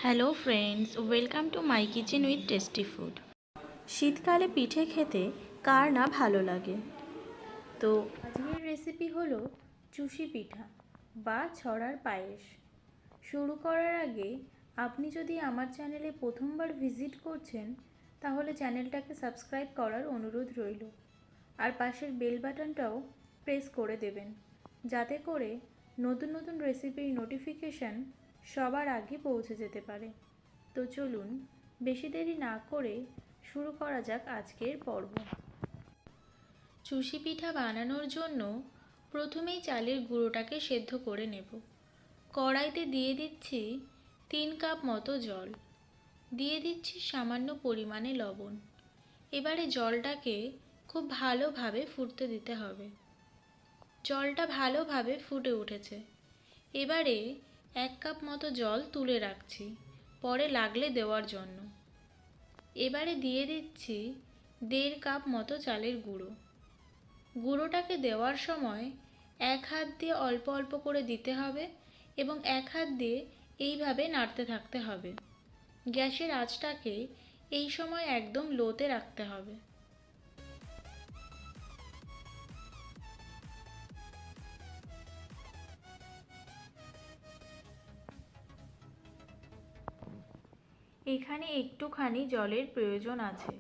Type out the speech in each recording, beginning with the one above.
Hello friends, welcome to my kitchen with tasty food. শীতকালে পিঠে খেতে কার না ভালো লাগে। তো আজকের রেসিপি হলো চুষি পিঠা বা ছড়ার পায়েস। শুরু করার আগে আপনি যদি আমার চ্যানেলে প্রথমবার ভিজিট করছেন তাহলে চ্যানেলটাকে সাবস্ক্রাইব করার অনুরোধ রইল, আর পাশের বেল বাটনটাও প্রেস করে দেবেন যাতে করে নতুন নতুন রেসিপির নোটিফিকেশান সবার আগে পৌঁছে যেতে পারে। তো চলুন বেশি দেরি না করে শুরু করা যাক আজকের পর্ব। চুষি পিঠা বানানোর জন্য প্রথমেই চালের গুঁড়োটাকে সেদ্ধ করে নেব। কড়াইতে দিয়ে দিচ্ছি 3 কাপ মতো জল, দিয়ে দিচ্ছি সামান্য পরিমাণে লবণ। এবারে জলটাকে খুব ভালোভাবে ফুটতে দিতে হবে। জলটা ভালোভাবে ফুটে উঠেছে। এবারে 1 কাপ মতো জল তুলে রাখছি পরে লাগলে দেওয়ার জন্য। এবারে দিয়ে দিচ্ছি 1.5 কাপ মতো চালের গুঁড়ো। গুঁড়োটাকে দেওয়ার সময় এক হাত দিয়ে অল্প অল্প করে দিতে হবে এবং এক হাত দিয়ে এইভাবে নাড়তে থাকতে হবে। গ্যাসের আঁচটাকে এই সময় একদম লোতে রাখতে হবে। এখানে একটুখানি জলের প্রয়োজন আছে,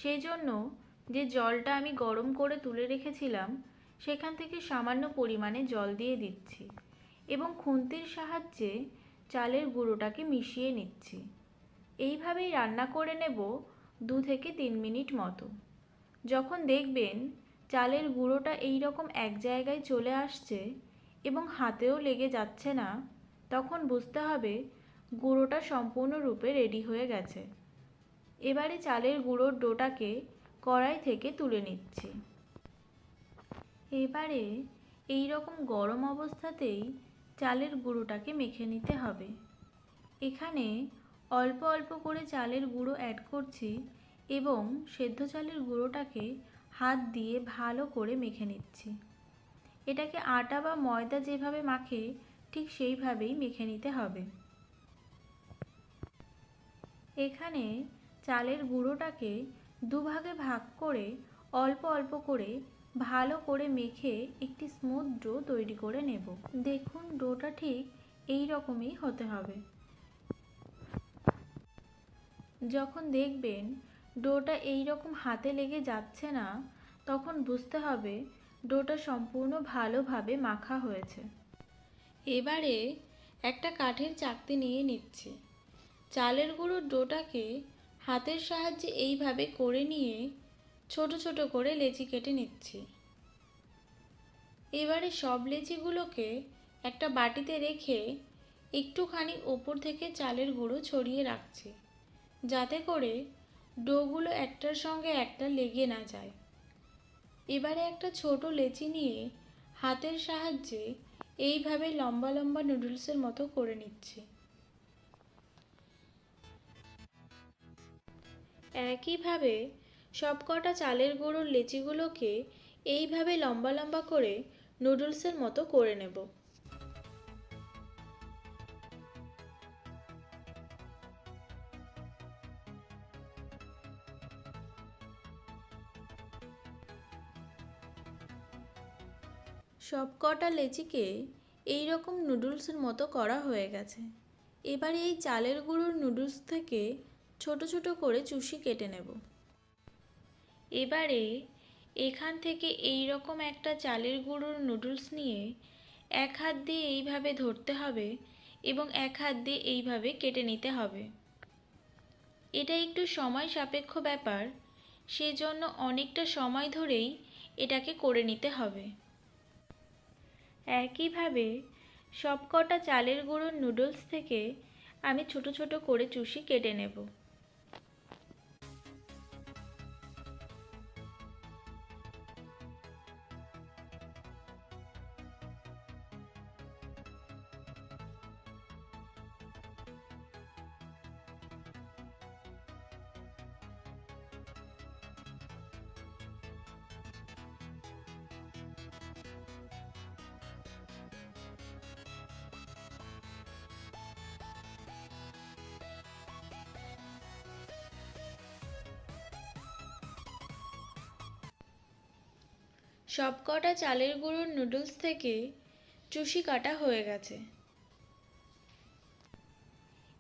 সেই জন্য যে জলটা আমি গরম করে তুলে রেখেছিলাম সেখান থেকে সামান্য পরিমাণে জল দিয়ে দিচ্ছি এবং খুন্তির সাহায্যে চালের গুঁড়োটাকে মিশিয়ে নিচ্ছি। এইভাবেই রান্না করে নেব 2 থেকে 3 মিনিট মতো। যখন দেখবেন চালের গুঁড়োটা এই রকম এক জায়গায় চলে আসছে এবং হাতেও লেগে যাচ্ছে না, তখন বুঝতে হবে গুঁড়োটা সম্পূর্ণরূপে রেডি হয়ে গেছে। এবারে চালের গুঁড়োর ডোটাকে কড়াই থেকে তুলে নিচ্ছি। এবারে এই রকম গরম অবস্থাতেই চালের গুঁড়োটাকে মেখে নিতে হবে। এখানে অল্প অল্প করে চালের গুঁড়ো অ্যাড করছি এবং সেদ্ধ চালের গুঁড়োটাকে হাত দিয়ে ভালো করে মেখে নিচ্ছি। এটাকে আটা বা ময়দা যেভাবে মাখে ঠিক সেইভাবেই মেখে নিতে হবে। এখানে চালের গুঁড়োটাকে দুভাগে ভাগ করে অল্প অল্প করে ভালো করে মেখে একটি স্মুথ ডো তৈরি করে নেব। দেখুন ডোটা ঠিক এই রকমই হতে হবে। যখন দেখবেন ডোটা এই রকম হাতে লেগে যাচ্ছে না, তখন বুঝতে হবে ডোটা সম্পূর্ণ ভালোভাবে মাখা হয়েছে। এবারে একটা কাঠের চাকতি নিয়ে নিচ্ছি। চালের গুঁড়োর ডোটাকে হাতের সাহায্যে এইভাবে করে নিয়ে ছোট ছোট করে লেচি কেটে নিচ্ছি। এবারে সব লেচিগুলোকে একটা বাটিতে রেখে একটুখানি ওপর থেকে চালের গুঁড়ো ছড়িয়ে রাখছি যাতে করে ডোগুলো একটার সঙ্গে একটা লেগে না যায়। এবারে একটা ছোট লেচি নিয়ে হাতের সাহায্যে এইভাবে লম্বা লম্বা নুডলসের মতো করে নিচ্ছি। একইভাবে সবকটা চালের গুঁড়োর লেচিগুলোকে এইভাবে লম্বা লম্বা করে নুডলসের মতো করে নেব। সবকটা লেচিকে এই রকম নুডলসের মতো করা হয়ে গেছে। এবারে এই চালের গুঁড়োর নুডলস থেকে ছোট ছোট করে চুষি কেটে নেব। এবারে এখান থেকে এই রকম একটা চালের গুঁড়োর নুডলস নিয়ে এক হাত দিয়ে এইভাবে ধরতে হবে এবং এক হাত দিয়ে এইভাবে কেটে নিতে হবে। এটা একটু সময় সাপেক্ষ ব্যাপার, সেজন্য অনেকটা সময় ধরেই এটাকে করে নিতে হবে। একইভাবে সবকটা চালের গুঁড়োর নুডলস থেকে আমি ছোট ছোট করে চুষি কেটে নেব। সবকটা চালের গুঁড়োর নুডলস থেকে চুষি কাটা হয়ে গেছে।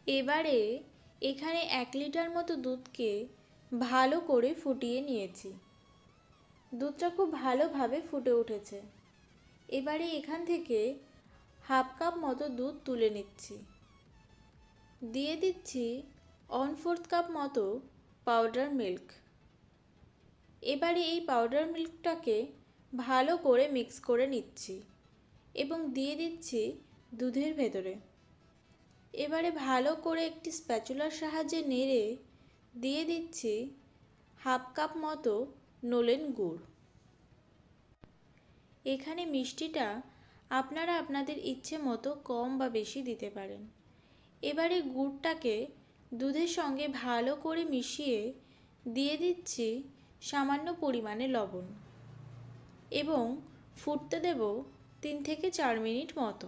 এবারে এখানে 1 লিটার মতো দুধকে ভালো করে ফুটিয়ে নিয়েছি। দুধটা খুব ভালোভাবে ফুটে উঠেছে। এবারে এখান থেকে হাফ কাপ মতো দুধ তুলে নিচ্ছি। দিয়ে দিচ্ছি 1/4 কাপ মতো পাউডার মিল্ক। এবারে এই পাউডার মিল্কটাকে ভালো করে মিক্স করে নিচ্ছি এবং দিয়ে দিচ্ছি দুধের ভেতরে। এবারে ভালো করে একটি স্প্যাচুলার সাহায্যে নেড়ে দিয়ে দিচ্ছি হাফ কাপ মতো নলেন গুড়। এখানে মিষ্টিটা আপনারা আপনাদের ইচ্ছে মতো কম বা বেশি দিতে পারেন। এবারে গুড়টাকে দুধের সঙ্গে ভালো করে মিশিয়ে দিয়ে দিচ্ছি সামান্য পরিমাণে লবণ এবং ফুটতে দেব 3 থেকে 4 মিনিট মতো।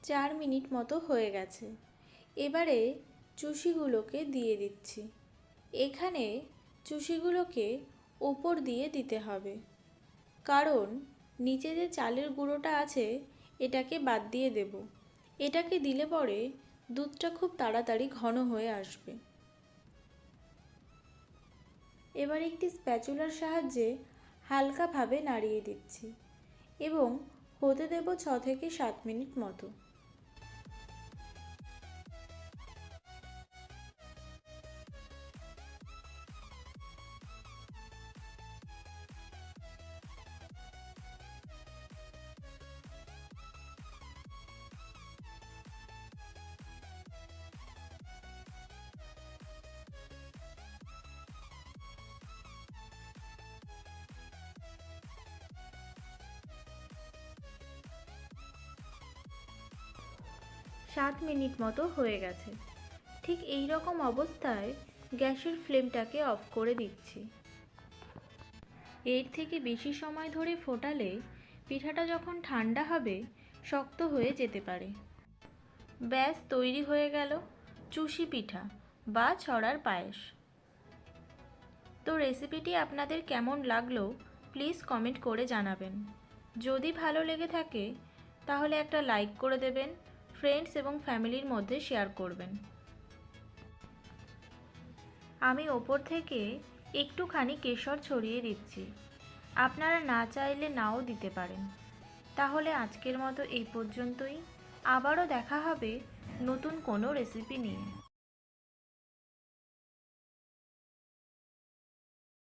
চার মিনিট মতো হয়ে গেছে। এবারে চুষিগুলোকে দিয়ে দিচ্ছি। এখানে চুষিগুলোকে ওপর দিয়ে দিতে হবে, কারণ নিচে যে চালের গুঁড়োটা আছে এটাকে বাদ দিয়ে দেব। এটাকে দিলে পরে দুধটা খুব তাড়াতাড়ি ঘন হয়ে আসবে। এবার একটি স্প্যাচুলার সাহায্যে হালকাভাবে নাড়িয়ে দিচ্ছি এবং হতে দেব 6 থেকে 7 মিনিট মতো। সাত মিনিট মতো হয়ে গেছে। ঠিক এই রকম অবস্থায় গ্যাসের ফ্লেমটাকে অফ করে দিচ্ছি। এর থেকে বেশি সময় ধরে ফোটালে পিঠাটা যখন ঠান্ডা হবে শক্ত হয়ে যেতে পারে। ব্যাস তৈরি হয়ে গেল চুষি পিঠা বা ছড়ার পায়েস। তো রেসিপিটি আপনাদের কেমন লাগলো প্লিজ কমেন্ট করে জানাবেন। যদি ভালো লেগে থাকে তাহলে একটা লাইক করে দেবেন, ফ্রেন্ডস এবং ফ্যামিলির মধ্যে শেয়ার করবেন। আমি ওপর থেকে একটুখানি কেশর ছড়িয়ে দিচ্ছি, আপনারা না চাইলে নাও দিতে পারেন। তাহলে আজকের মতো এই পর্যন্তই। আবারও দেখা হবে নতুন কোনো রেসিপি নিয়ে।